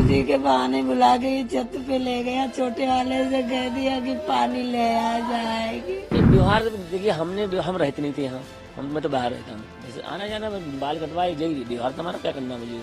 उसी के बहाने बुला के छत पे ले गया, छोटे वाले से कह दिया कि पानी ले आ जाएगी। व्यवहार देखिए, हम रहते नहीं थे यहाँ, मैं तो बाहर रहता हूँ, जैसे आना जाना बाल कटवाए जाएगी, व्यवहार तो हमारा क्या करना मुझे।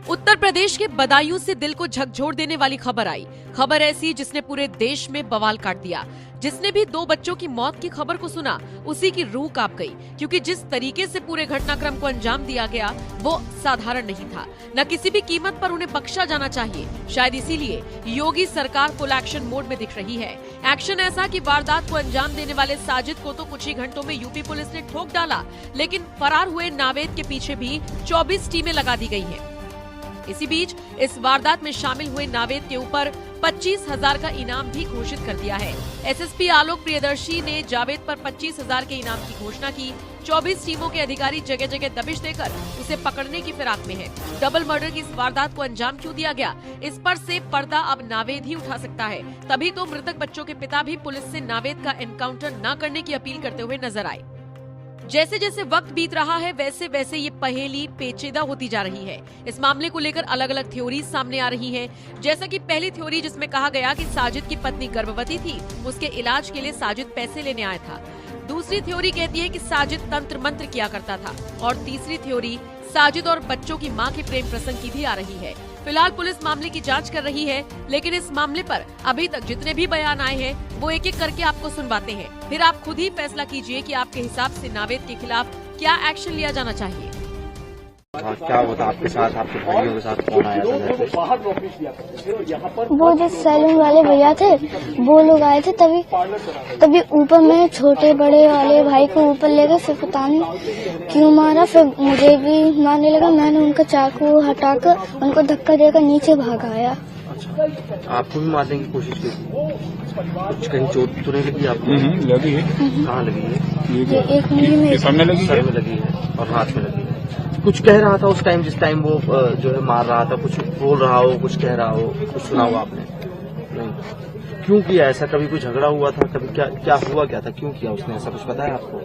उत्तर प्रदेश के बदायूं से दिल को झकझोर देने वाली खबर आई। खबर ऐसी जिसने पूरे देश में बवाल काट दिया। जिसने भी 2 बच्चों की मौत की खबर को सुना उसी की रूह कांप गई, क्योंकि जिस तरीके से पूरे घटनाक्रम को अंजाम दिया गया वो साधारण नहीं था। न किसी भी कीमत पर उन्हें बख्शा जाना चाहिए। शायद इसीलिए योगी सरकार फुल एक्शन मोड में दिख रही है। एक्शन ऐसा कि वारदात को अंजाम देने वाले साजिद को तो कुछ ही घंटों में यूपी पुलिस ने ठोक डाला, लेकिन फरार हुए नावेद के पीछे भी 24 टीमें लगा दी गई हैं। इसी बीच इस वारदात में शामिल हुए नावेद के ऊपर 25,000 का इनाम भी घोषित कर दिया है। एसएसपी आलोक प्रियदर्शी ने जावेद पर 25,000 के इनाम की घोषणा की। 24 टीमों के अधिकारी जगह जगह दबिश देकर उसे पकड़ने की फिराक में हैं। डबल मर्डर की इस वारदात को अंजाम क्यों दिया गया, इस पर से पर्दा अब नावेद ही उठा सकता है। तभी तो मृतक बच्चों के पिता भी पुलिस से नावेद का एनकाउंटर न करने की अपील करते हुए नजर आए। जैसे जैसे वक्त बीत रहा है वैसे वैसे ये पहेली पेचीदा होती जा रही है। इस मामले को लेकर अलग अलग थ्योरीज सामने आ रही हैं। जैसा कि पहली थ्योरी जिसमें कहा गया कि साजिद की पत्नी गर्भवती थी, उसके इलाज के लिए साजिद पैसे लेने आया था। दूसरी थ्योरी कहती है कि साजिद तंत्र मंत्र किया करता था, और तीसरी थ्योरी साजिद और बच्चों की मां के प्रेम प्रसंग की भी आ रही है। फिलहाल पुलिस मामले की जांच कर रही है, लेकिन इस मामले पर अभी तक जितने भी बयान आए हैं वो एक एक करके आपको सुनवाते हैं। फिर आप खुद ही फैसला कीजिए कि आपके हिसाब से नावेद के खिलाफ क्या एक्शन लिया जाना चाहिए। क्या होता आपके साथ, आपके भाइयों के साथ कौन आया था? वो जो सैलून वाले भैया थे वो लोग आए थे, तभी ऊपर मैं छोटे बड़े वाले भाई को ऊपर ले गए, फिर पता नहीं क्यों मारा, फिर मुझे भी मारने लगा। मैंने उनका चाकू हटाकर उनको धक्का देकर नीचे भागाया। आपको भी मारने की कोशिश की? कुछ कहीं चोट तो नहीं लगी आपको? लगी है। कहाँ लगी है? ये एक उंगली में सामने लगी सर में लगी है और हाथ में लगी है। कुछ कह रहा था उस टाइम, जिस टाइम वो जो है मार रहा था, कुछ बोल रहा हो, कुछ कह रहा हो, कुछ सुना हो आपने? नहीं। क्यों किया ऐसा? कभी कोई झगड़ा हुआ था? कभी क्या हुआ, क्या था, क्यों किया उसने ऐसा? कुछ पता है आपको?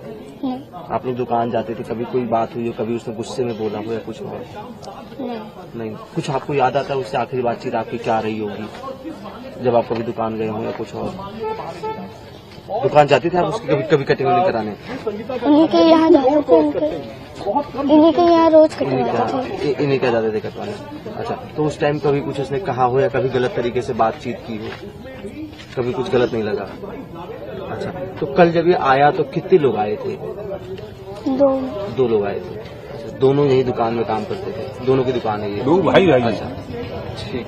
नहीं। आप लोग दुकान जाते थे, कभी कोई बात हुई हो, कभी उसने गुस्से में बोला हो या कुछ हो? नहीं। कुछ आपको याद आता है उससे आखिरी बातचीत आपकी क्या रही होगी जब आप कभी दुकान गए हो या कुछ और? दुकान जाते थे आप उसकी कभी कटिंग नहीं कराने? इन्हीं के यहाँ जाते थे, इन्हीं के यहाँ रोज कटवाते थे। इन्हीं क्या जाते थे कटवाने? अच्छा, तो उस टाइम कभी कुछ उसने कहा हो या कभी गलत तरीके से बातचीत की हो? कभी कुछ गलत नहीं लगा? अच्छा, तो कल जब ये आया तो कितने लोग आए थे? 2 लोग आए थे। अच्छा, दोनों यही दुकान में काम करते थे? दोनों की दुकान है ये? 2 भाई। अच्छा, ठीक।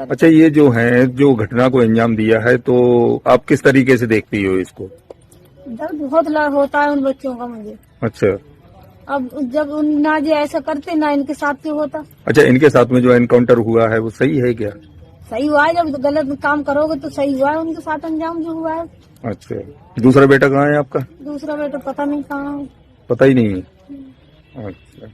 अच्छा, ये जो है, जो घटना को अंजाम दिया है, तो आप किस तरीके से देखती हो इसको? दर्द बहुत होता है उन बच्चों का मुझे। अच्छा, अब जब ना जो ऐसा करते ना इनके साथ क्यों होता? अच्छा, इनके साथ में जो एनकाउंटर हुआ है वो सही है क्या? सही हुआ है, जब गलत काम करोगे तो सही हुआ है, उनके साथ अंजाम जो हुआ है। अच्छा, दूसरा बेटा कहाँ है आपका? दूसरा बेटा पता नहीं कहाँ है। पता ही नहीं है। अच्छा,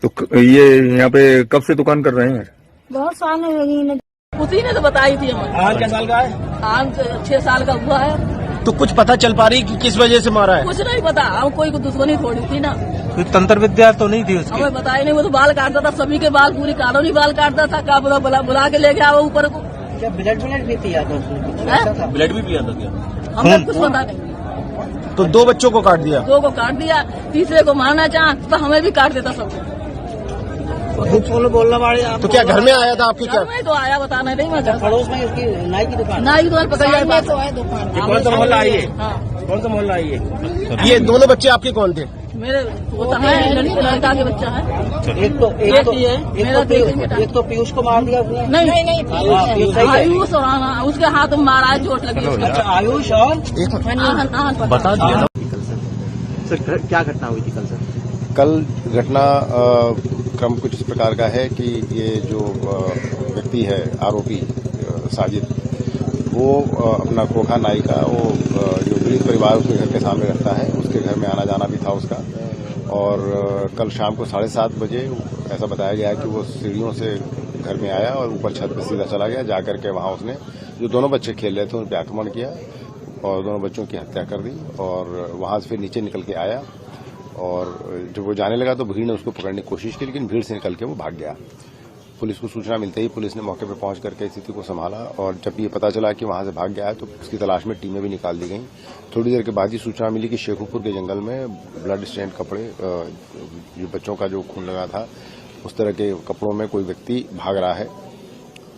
तो ये यहाँ पे कब से दुकान कर रहे हैं? बहुत साल हो गई। उसी ने तो बताई थी हमें। आज क्या साल का है? आज 6 साल का हुआ है। तो कुछ पता चल पा रही कि किस वजह से मारा है? कुछ नहीं पता, हम कोई को दुश्मनी थोड़ी थी ना। कोई तंत्र विद्या तो नहीं थी उसकी? हमें बताया नहीं, वो तो बाल काटता था, सभी के बाल, पूरी कॉलोनी बाल काटता था। क्या बुला के ले गया वो ऊपर को। क्या ब्लड भी पिया था उसने? ब्लड भी पिया था क्या? हमें कुछ पता नहीं। तो 2 बच्चों को काट दिया? 2 को काट दिया, तीसरे को मारना चाह तो हमें भी काट देता सबको। बोलना पड़े। तो क्या घर में आया था आपके? क्या मैं तो आया, बताना नहीं मैं। पड़ोस में उसकी नाई की दुकान पकड़ तो है दुकान। कौन सा मोहल्ला आई है? कौन सा मोहल्ला आई है? ये दोनों बच्चे आपके कौन थे? मेरे वो है लड़का के बच्चा है। एक तो पीयूष को मार दिया? नहीं, आयुष और उसके हाथ में मारा है, चोट लगी। अच्छा, आयुष और बता दिया सर, क्या घटना हुई थी कल सर? कल घटना क्रम कुछ इस प्रकार का है कि ये जो व्यक्ति है आरोपी साजिद, वो अपना खोखा नाई का, वो जो गरीब परिवार उसके घर के सामने रहता है, उसके घर में आना जाना भी था उसका। और कल शाम को 7:30 बजे ऐसा बताया गया कि वो सीढ़ियों से घर में आया और ऊपर छत पर सीधा चला गया। जाकर के वहां उसने जो दोनों बच्चे खेल रहे थे उन पर आक्रमण किया और दोनों बच्चों की हत्या कर दी। और वहां से फिर नीचे निकल के आया और जब वो जाने लगा तो भीड़ ने उसको पकड़ने की कोशिश की, लेकिन भीड़ से निकल के वो भाग गया। पुलिस को सूचना मिलते ही पुलिस ने मौके पर पहुंच करके स्थिति को संभाला, और जब ये पता चला कि वहां से भाग गया है तो उसकी तलाश में टीमें भी निकाल दी गई। थोड़ी देर के बाद ही सूचना मिली कि शेखुपुर के जंगल में ब्लड स्टेन कपड़े, जो बच्चों का जो खून लगा था उस तरह के कपड़ों में कोई व्यक्ति भाग रहा है।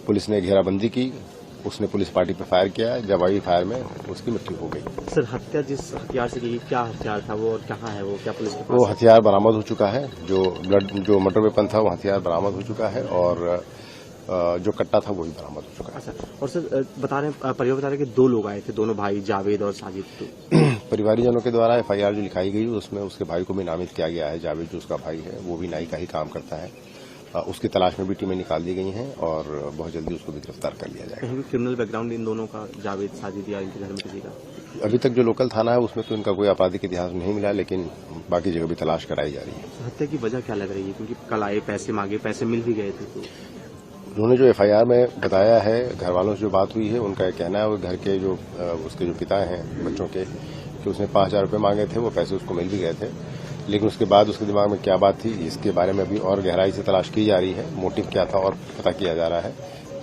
पुलिस ने घेराबंदी की, उसने पुलिस पार्टी पर फायर किया, जवाबी फायर में उसकी मृत्यु हो गई। सर, हत्या जिस हथियार से की, क्या हथियार था वो और कहाँ है वो, क्या पुलिस के पास वो हथियार बरामद हो चुका है। जो मर्डर वेपन था वो हथियार बरामद हो चुका है, और जो कट्टा था वो भी बरामद हो चुका है। अच्छा, और सर परिवार बता रहे कि 2 लोग आए थे, दोनों भाई जावेद और साजिद। परिवारजनों के द्वारा एफआईआर जो लिखाई गई उसमें उसके भाई को भी नामित किया गया है। जावेद जो उसका भाई है वो भी नाई का ही काम करता है। उसकी तलाश में भी टीमें निकाल दी गई हैं और बहुत जल्दी उसको भी गिरफ्तार कर लिया जाएगा। क्रिमिनल बैकग्राउंड इन दोनों का, जावेद साजिद, या इनके घर में किसी का? अभी तक जो लोकल थाना है उसमें तो इनका कोई आपराधिक इतिहास नहीं मिला, लेकिन बाकी जगह भी तलाश कराई जा रही है। हत्या की वजह क्या लग रही है, क्योंकि कल आए, पैसे मांगे, पैसे मिल भी गए थे? तो उन्होंने जो एफआईआर में बताया है, घर वालों से जो बात हुई है, उनका कहना है वो घर के जो उसके जो पिता हैं बच्चों के, कि उसने 5,000 रुपये मांगे थे, वो पैसे उसको मिल भी गए थे, लेकिन उसके बाद उसके दिमाग में क्या बात थी इसके बारे में अभी और गहराई से तलाश की जा रही है। मोटिव क्या था और पता किया जा रहा है,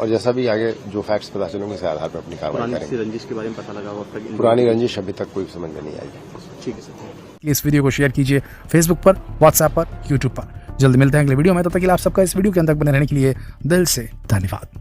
और जैसा भी आगे जो फैक्ट्स पता चलेंगे उसके आधार पर अपनी कार्रवाई करेंगे। रंजिश के बारे में पता लगा? पुरानी रंजिश अभी तक कोई समझ में नहीं आई। ठीक है सर। इस वीडियो को शेयर कीजिए फेसबुक पर, व्हाट्सएप पर, यूट्यूब पर। जल्द मिलते हैं अगले वीडियो में, तब तक के लिए आप सबका इस वीडियो के अंदर बने रहने के लिए दिल से धन्यवाद।